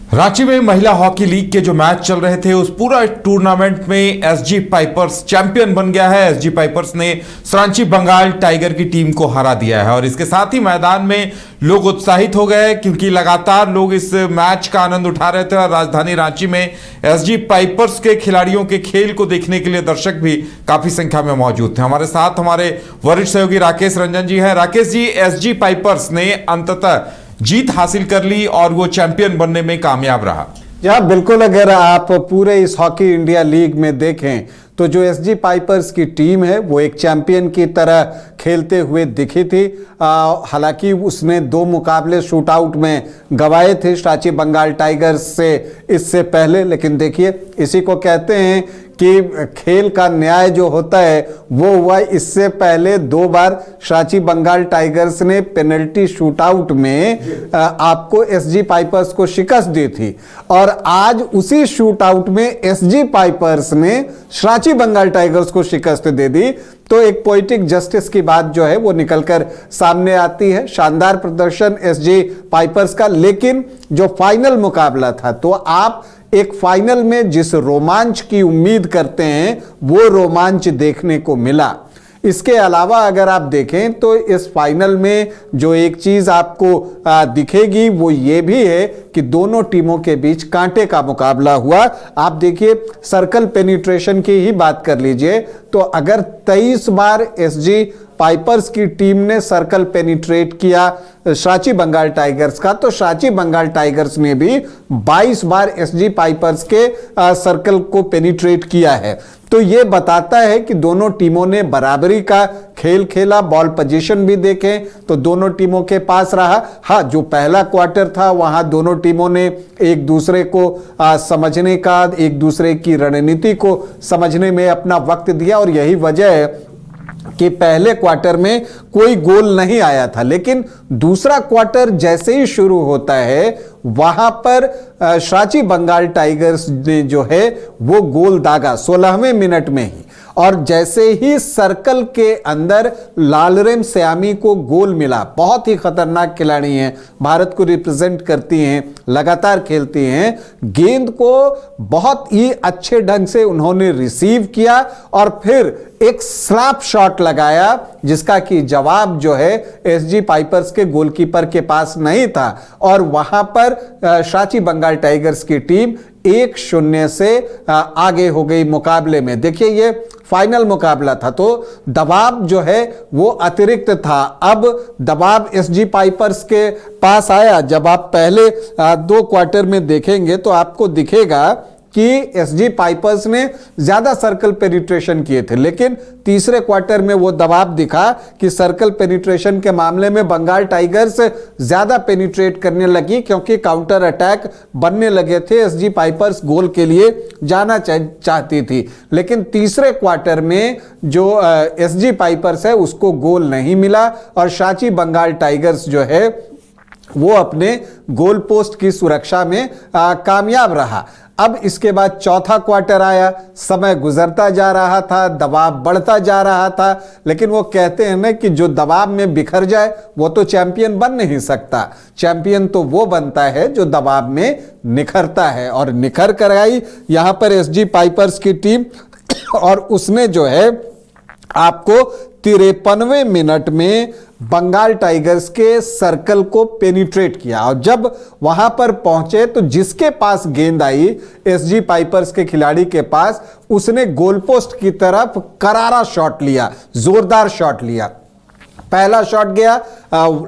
रांची में महिला hockey league के जो मैच चल रहे थे उस पूरा टूर्नामेंट में एसजी पाइपर्स चैंपियन बन गया है। एसजी पाइपर्स ने रांची बंगाल टाइगर की टीम को हरा दिया है और इसके साथ ही मैदान में लोग उत्साहित हो गए क्योंकि लगातार लोग इस मैच का आनंद उठा रहे थे और राजधानी रांची में एसजी पाइपर्स के खिलाड़ियों के खेल को देखने के लिए दर्शक भी काफी संख्या में मौजूद थे। हमारे साथ हमारे वरिष्ठ सहयोगी राकेश रंजन जी हैं। राकेश जी, एसजी पाइपर्स ने अंततः जीत हासिल कर ली और वो चैंपियन बनने में कामयाब रहा। या बिल्कुल, अगर आप पूरे इस हॉकी इंडिया लीग में देखें तो जो एसजी पाइपर्स की टीम है वो एक चैंपियन की तरह खेलते हुए दिखी थी। हालांकि उसने 2 मुकाबले शूटआउट में गंवाए थे रांची बंगाल टाइगर्स से इससे पहले, लेकिन देखिए इसी को कहते हैं कि खेल का न्याय जो होता है वो हुआ। इससे पहले 2 बार रांची बंगाल टाइगर्स ने पेनल्टी शूटआउट में आपको एसजी पाइपर्स को शिकस्त दी थी और आज उसी शूटआउट में एसजी पाइपर्स ने रांची बंगाल टाइगर्स को शिकस्त दे दी। तो एक पोएटिक जस्टिस की बात जो है वो निकलकर सामने आती है। शानदार प्रदर्शन एसजी पाइपर्स का, लेकिन जो फाइनल मुकाबला था तो आप एक फाइनल में जिस रोमांच की उम्मीद करते हैं वो रोमांच देखने को मिला। इसके अलावा अगर आप देखें तो इस फाइनल में जो एक चीज आपको दिखेगी वो ये भी है कि दोनों टीमों के बीच कांटे का मुकाबला हुआ। आप देखिए सर्कल पेनिट्रेशन की ही बात कर लीजिए तो अगर 23 बार एसजी पाइपर्स की टीम ने सर्कल पेनिट्रेट किया रांची बंगाल टाइगर्स का, तो रांची बंगाल टाइगर्स ने भी 22 बार एसजी पाइपर्स के सर्कल को पेनिट्रेट किया है। तो यह बताता है कि दोनों टीमों ने बराबरी का खेल खेला। बॉल पोजीशन भी देखें तो दोनों टीमों के पास रहा। हाँ, जो पहला क्वार्टर था वहां दोनों टीमों ने एक दूसरे को समझने का, एक दूसरे की रणनीति को समझने में अपना वक्त दिया और यही वजह है कि पहले क्वार्टर में कोई गोल नहीं आया था, लेकिन दूसरा क्वार्टर जैसे ही शुरू होता है वहां पर रांची बंगाल टाइगर्स ने जो है वो गोल दागा 16वें मिनट में ही। और जैसे ही सर्कल के अंदर लालरेम श्यामी को गोल मिला, बहुत ही खतरनाक खिलाड़ी हैं, भारत को रिप्रेजेंट करती हैं, लगातार खेलती हैं, गेंद को बहुत ही अच्छे ढंग से उन्होंने रिसीव किया और फिर एक स्लैप शॉट लगाया जिसका कि जवाब जो है एसजी पाइपर्स के गोलकीपर के पास नहीं था और वहां पर रांची बंगाल टाइगर्स की टीम 1-0 से आगे हो गई मुकाबले में। देखिए ये फाइनल मुकाबला था तो दबाव जो है वो अतिरिक्त था। अब दबाव एसजी पाइपर्स के पास आया। जब आप पहले 2 क्वार्टर में देखेंगे तो आपको दिखेगा कि एसजी पाइपर्स ने ज्यादा सर्कल पेनिट्रेशन किए थे, लेकिन तीसरे क्वार्टर में वो दबाव दिखा कि सर्कल पेनिट्रेशन के मामले में बंगाल टाइगर्स ज्यादा पेनिट्रेट करने लगी क्योंकि काउंटर अटैक बनने लगे थे। एसजी पाइपर्स गोल के लिए जाना चाहती थी, लेकिन तीसरे क्वार्टर में जो एसजी पाइपर्स है उसको गोल नहीं मिला और रांची बंगाल टाइगर्स जो है वो अपने गोल पोस्ट की सुरक्षा में कामयाब रहा। अब इसके बाद चौथा क्वार्टर आया, समय गुजरता जा रहा था, दबाव बढ़ता जा रहा था, लेकिन वो कहते हैं ना कि जो दबाव में बिखर जाए वो तो चैंपियन बन नहीं सकता। चैंपियन तो वो बनता है जो दबाव में निखरता है और निखर कर आई यहां पर एसजी पाइपर्स की टीम और उसने जो है आपको 53वें मिनट में बंगाल टाइगर्स के सर्कल को पेनिट्रेट किया और जब वहां पर पहुंचे तो जिसके पास गेंद आई एसजी पाइपर्स के खिलाड़ी के पास, उसने गोल पोस्ट की तरफ करारा शॉट लिया, जोरदार शॉट लिया। पहला शॉट गया,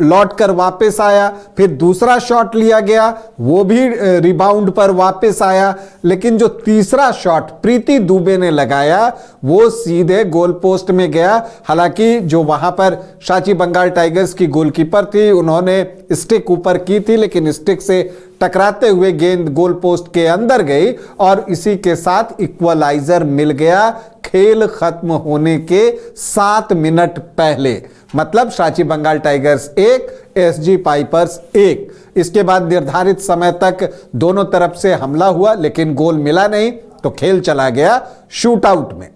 लौट कर वापस आया, फिर दूसरा शॉट लिया गया, वो भी रिबाउंड पर वापस आया, लेकिन जो तीसरा शॉट प्रीति दुबे ने लगाया वो सीधे गोल पोस्ट में गया। हालांकि जो वहां पर रांची बंगाल टाइगर्स की गोलकीपर थी उन्होंने स्टिक ऊपर की थी, लेकिन स्टिक से टकराते हुए गेंद गोल पोस्ट के अंदर गई और इसी के साथ इक्वलाइजर मिल गया खेल खत्म होने के 7 मिनट पहले। मतलब Ranchi Bengal Tigers 1, SG Pipers 1। इसके बाद निर्धारित समय तक दोनों तरफ से हमला हुआ लेकिन गोल मिला नहीं तो खेल चला गया शूटआउट में।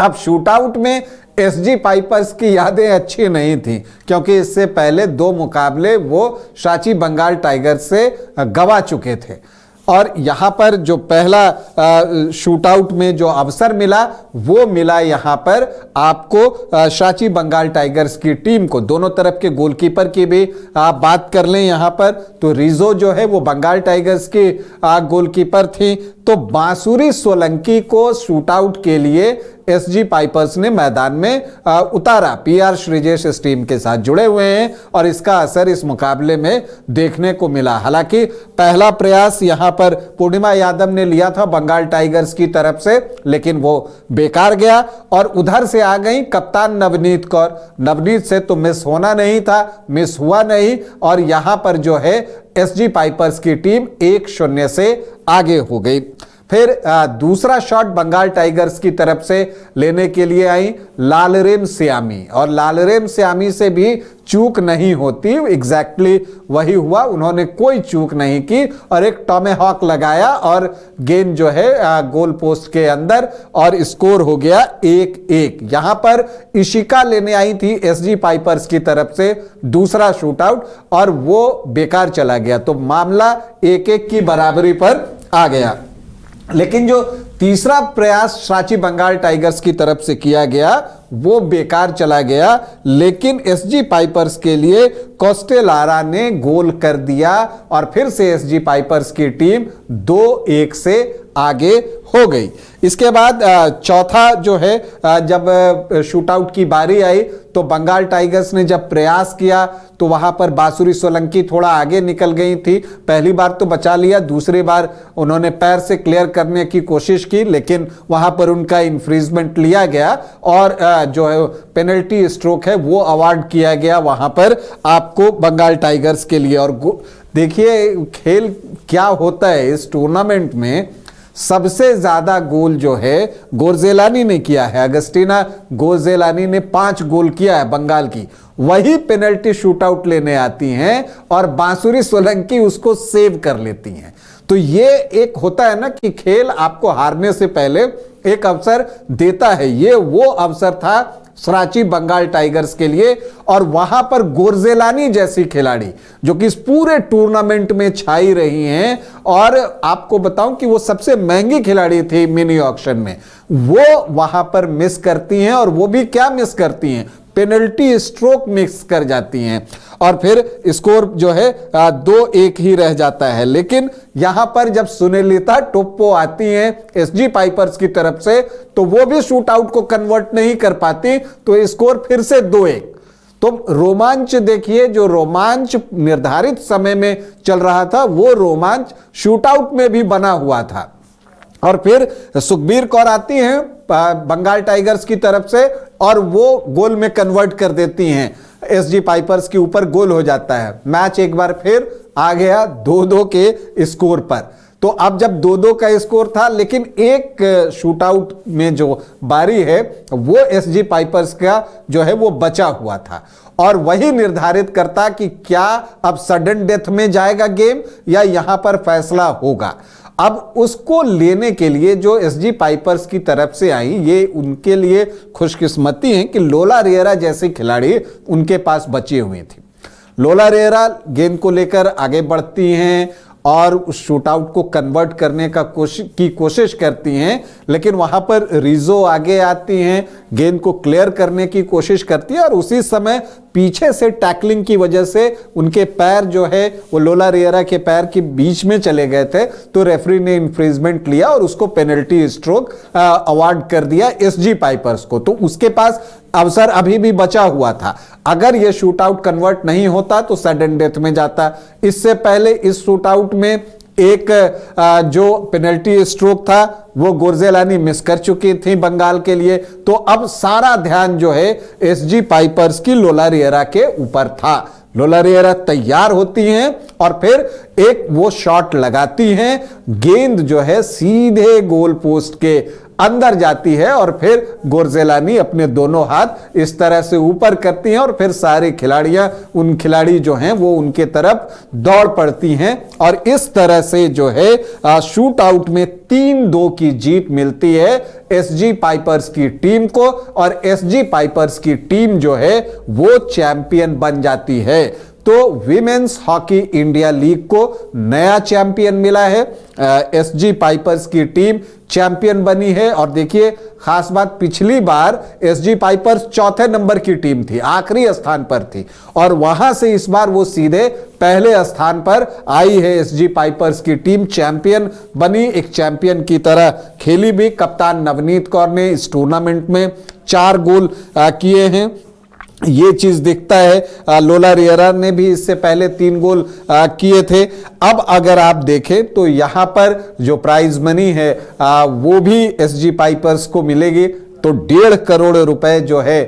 अब शूटआउट में एसजी पाइपर्स की यादें अच्छी नहीं थी, क्योंकि इससे पहले 2 मुकाबले वो सांची बंगाल टाइगर से गंवा चुके थे। और यहाँ पर जो पहला शूटआउट में जो अवसर मिला वो मिला यहाँ पर आपको सांची बंगाल टाइगर्स की टीम को। दोनों तरफ के गोलकीपर की भी आप बात कर लें यहाँ पर, तो रिजो जो है वो बंगाल टाइगर्स की गोलकीपर थी। तो बांसुरी सोलंकी को शूटआउट के लिए एसजी पाइपर्स ने मैदान में उतारा। पीआर श्रीजेश इस टीम के साथ जुड़े हुए हैं और इसका असर इस मुकाबले में देखने को मिला। हालांकि पहला प्रयास यहां पर पूर्णिमा यादव ने लिया था बंगाल टाइगर्स की तरफ से, लेकिन वो बेकार गया और उधर से आ गई कप्तान नवनीत कौर। नवनीत से तो मिस होना नहीं था, मिस हुआ नहीं और यहां पर जो है एसजी पाइपर्स की टीम 1-0 से आगे हो गई। फिर दूसरा शॉट बंगाल टाइगर्स की तरफ से लेने के लिए आई लालरेम श्यामी, और लालरेम श्यामी से भी चूक नहीं होती। एग्जैक्टली वही हुआ, उन्होंने कोई चूक नहीं की और एक टॉमेहॉक लगाया और गेंद जो है गोल पोस्ट के अंदर और स्कोर हो गया 1-1। यहां पर इशिका लेने आई थी एसजी पाइपर्स की तरफ से दूसरा शूटआउट और वो बेकार चला गया, तो मामला 1-1 की बराबरी पर आ गया। लेकिन जो तीसरा प्रयास सांची बंगाल टाइगर्स की तरफ से किया गया वो बेकार चला गया, लेकिन एसजी पाइपर्स के लिए कोस्टेलारा ने गोल कर दिया और फिर से एसजी पाइपर्स की टीम 2-1 से आगे हो गई। इसके बाद चौथा जो है जब शूटआउट की बारी आई तो बंगाल टाइगर्स ने जब प्रयास किया तो वहां पर बांसुरी सोलंकी थोड़ा आगे निकल गई थी। पहली बार तो बचा लिया, दूसरी बार उन्होंने पैर से क्लियर करने की कोशिश की, लेकिन वहां पर उनका इन्फ्रिंजमेंट लिया गया और जो है पेनल्टी स्ट्रोक है वो अवार्ड किया गया वहां पर आपको बंगाल टाइगर्स के लिए। और देखिए खेल क्या होता है इस टूर्नामेंट में, सबसे ज्यादा गोल जो है गोरजेलानी ने किया है। अगस्टीना गोरजेलानी ने 5 गोल किया है बंगाल की, वही पेनल्टी शूटआउट लेने आती हैं और बांसुरी सोलंकी उसको सेव कर लेती हैं। तो ये एक होता है ना कि खेल आपको हारने से पहले एक अवसर देता है, ये वो अवसर था सांची बंगाल टाइगर्स के लिए। और वहां पर गोरजेलानी जैसी खिलाड़ी जो कि इस पूरे टूर्नामेंट में छाई रही हैं, और आपको बताऊं कि वो सबसे महंगी खिलाड़ी थी मिनी ऑक्शन में, वो वहां पर मिस करती हैं। और वो भी क्या मिस करती हैं, पेनल्टी स्ट्रोक मिस कर जाती हैं और फिर स्कोर जो है 2-1 ही रह जाता है। लेकिन यहां पर जब सुनीलिता टोप्पो आती हैं एसजी पाइपर्स की तरफ से तो वो भी शूटआउट को कन्वर्ट नहीं कर पाती, तो स्कोर फिर से 2-1। तो रोमांच देखिए, जो रोमांच निर्धारित समय में चल रहा था वो रोमांच शूटआउट में भी बना हुआ था। और फिर सुखबीर कौर आती हैं बंगाल टाइगर्स की तरफ से और वो गोल में कन्वर्ट कर देती हैं, एसजी पाइपर्स के ऊपर गोल हो जाता है। मैच एक बार फिर आ गया 2-2 के स्कोर पर। तो अब जब 2-2 का स्कोर था, लेकिन एक शूटआउट में जो बारी है वो एसजी पाइपर्स का जो है वो बचा हुआ था और वही निर्धारित करता कि क्या अब सडन डेथ में जाएगा गेम या यहां पर फैसला होगा। अब उसको लेने के लिए जो एसजी पाइपर्स की तरफ से आई, ये उनके लिए खुशकिस्मती है कि लोला रेरा जैसे खिलाड़ी उनके पास बचे हुए थे। लोला रेरा गेंद को लेकर आगे बढ़ती हैं और उस शूटआउट को कन्वर्ट करने का कोशिश करती हैं, लेकिन वहां पर रिजो आगे आती हैं, गेंद को क्लियर करने की कोशिश करती है और उसी समय पीछे से टैकलिंग की वजह से उनके पैर जो है वो लोला रेरा के पैर के बीच में चले गए थे, तो रेफरी ने इन्फ्रिंजमेंट लिया और उसको पेनल्टी स्ट्रोक अवार्ड कर दिया एसजी पाइपर्स को। तो उसके पास अवसर अभी भी बचा हुआ था, अगर ये शूटआउट कन्वर्ट नहीं होता तो सडन डेथ में जाता। इससे पहले इस शूटआउट में एक जो पेनल्टी स्ट्रोक था वो गोरजेलानी मिस कर चुकी थी बंगाल के लिए, तो अब सारा ध्यान जो है एसजी पाइपर्स की लोला रेरा के ऊपर था। लोला रेरा तैयार होती हैं और फिर एक वो शॉट लगाती हैं, गेंद जो है सीधे गोल पोस्ट के अंदर जाती है और फिर गोरजेलानी अपने दोनों हाथ इस तरह से ऊपर करती हैं और फिर सारे उन खिलाड़ी जो हैं वो उनके तरफ दौड़ पड़ती हैं और इस तरह से जो है शूट आउट में 3-2 की जीत मिलती है एसजी पाइपर्स की टीम को और एसजी पाइपर्स की टीम जो है वो चैंपियन बन जाती है। तो विमेंस हॉकी इंडिया लीग को नया चैंपियन मिला है। एसजी पाइपर्स की टीम चैंपियन बनी है और देखिए खास बात, पिछली बार एसजी पाइपर्स चौथे नंबर की टीम थी, आखिरी स्थान पर थी और वहां से इस बार वो सीधे पहले स्थान पर आई है। एसजी पाइपर्स की टीम चैंपियन बनी, एक चैंपियन की तरह खेली भी। कप्तान नवनीत कौर ने इस टूर्नामेंट में 4 गोल किए हैं, ये चीज दिखता है। लोला रियरा ने भी इससे पहले 3 गोल किए थे। अब अगर आप देखें तो यहां पर जो प्राइज मनी है वो भी एसजी पाइपर्स को मिलेगी। तो 1.5 करोड़ रुपए जो है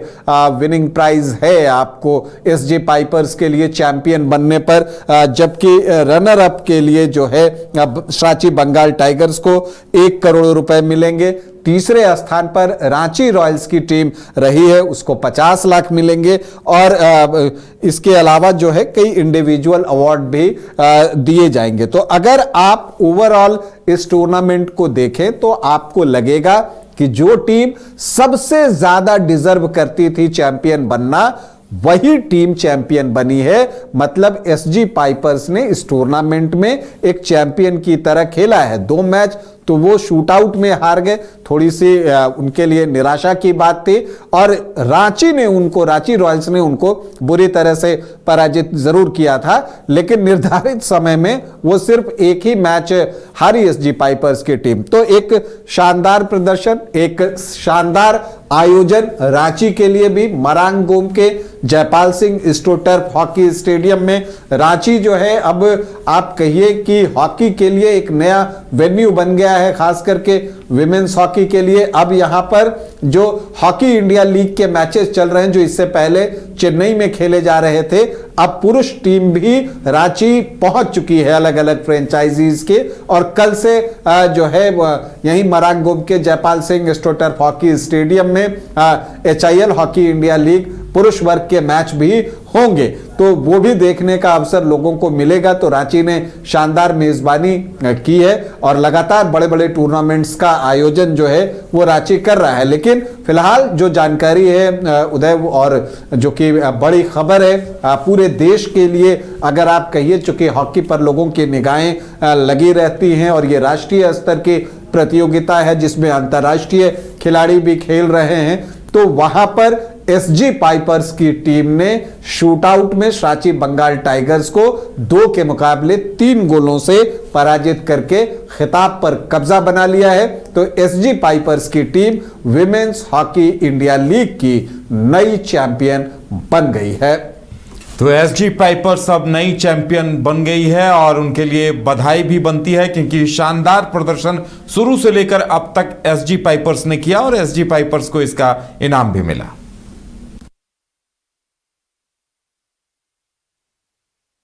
विनिंग प्राइज है आपको एसजी पाइपर्स के लिए चैंपियन बनने पर, जबकि रनर अप के लिए जो है सांची बंगाल टाइगर्स को 1 करोड़ रुपए मिलेंगे। तीसरे स्थान पर रांची रॉयल्स की टीम रही है, उसको 50 लाख मिलेंगे और इसके अलावा जो है कई इंडिविजुअल अवार्ड भी दिए जाएंगे। तो अगर आप ओवरऑल इस टूर्नामेंट को देखें तो आपको लगेगा कि जो टीम सबसे ज्यादा डिजर्व करती थी चैंपियन बनना, वही टीम चैंपियन बनी है। मतलब एसजी पाइपर्स ने इस टूर्नामेंट में एक चैंपियन की तरह खेला है। 2 मैच तो वो शूट आउट में हार गए, थोड़ी सी उनके लिए निराशा की बात थी और रांची रॉयल्स ने उनको बुरी तरह से पराजित जरूर किया था, लेकिन निर्धारित समय में वो सिर्फ एक ही मैच हारी एसजी पाइपर्स की टीम। तो एक शानदार प्रदर्शन, एक शानदार आयोजन रांची के लिए भी। मरांगगोम के जयपाल सिंह स्टोटर्फ हॉकी स्टेडियम में रांची जो है अब आप कहिए कि हॉकी के लिए एक नया वेन्यू बन गया है, खास करके विमेंस हॉकी के लिए। अब यहां पर जो हॉकी इंडिया लीग के मैचेस चल रहे हैं, जो इससे पहले चेन्नई में खेले जा रहे थे, अब पुरुष टीम भी रांची पहुंच चुकी है अलग अलग फ्रेंचाइजीज के और कल से जो है यही मरांगगोम के जयपाल सिंह स्टोटर्फ हॉकी स्टेडियम में HIL हॉकी इंडिया लीग पुरुष वर्ग के मैच भी होंगे, तो वो भी देखने का अवसर लोगों को मिलेगा। तो रांची ने शानदार मेजबानी की है और लगातार बड़े बड़े टूर्नामेंट्स का आयोजन जो है वो रांची कर रहा है। लेकिन फिलहाल जो जानकारी है उदय, और जो कि बड़ी खबर है पूरे देश के लिए, अगर आप कहिए, चूंकि हॉकी पर लोगों की निगाहें लगी रहती हैं और ये राष्ट्रीय स्तर की प्रतियोगिता है जिसमें अंतर्राष्ट्रीय खिलाड़ी भी खेल रहे हैं, तो वहां पर एसजी पाइपर्स की टीम ने शूटआउट में सांची बंगाल टाइगर्स को 2 के मुकाबले 3 गोलों से पराजित करके खिताब पर कब्जा बना लिया है। तो एसजी पाइपर्स की team women's hockey India league की नई चैंपियन बन गई है। तो एसजी पाइपर्स अब नई चैंपियन बन गई है और उनके लिए बधाई भी बनती है, क्योंकि शानदार प्रदर्शन शुरू से लेकर अब तक एसजी पाइपर्स ने किया और एसजी पाइपर्स को इसका इनाम भी मिला।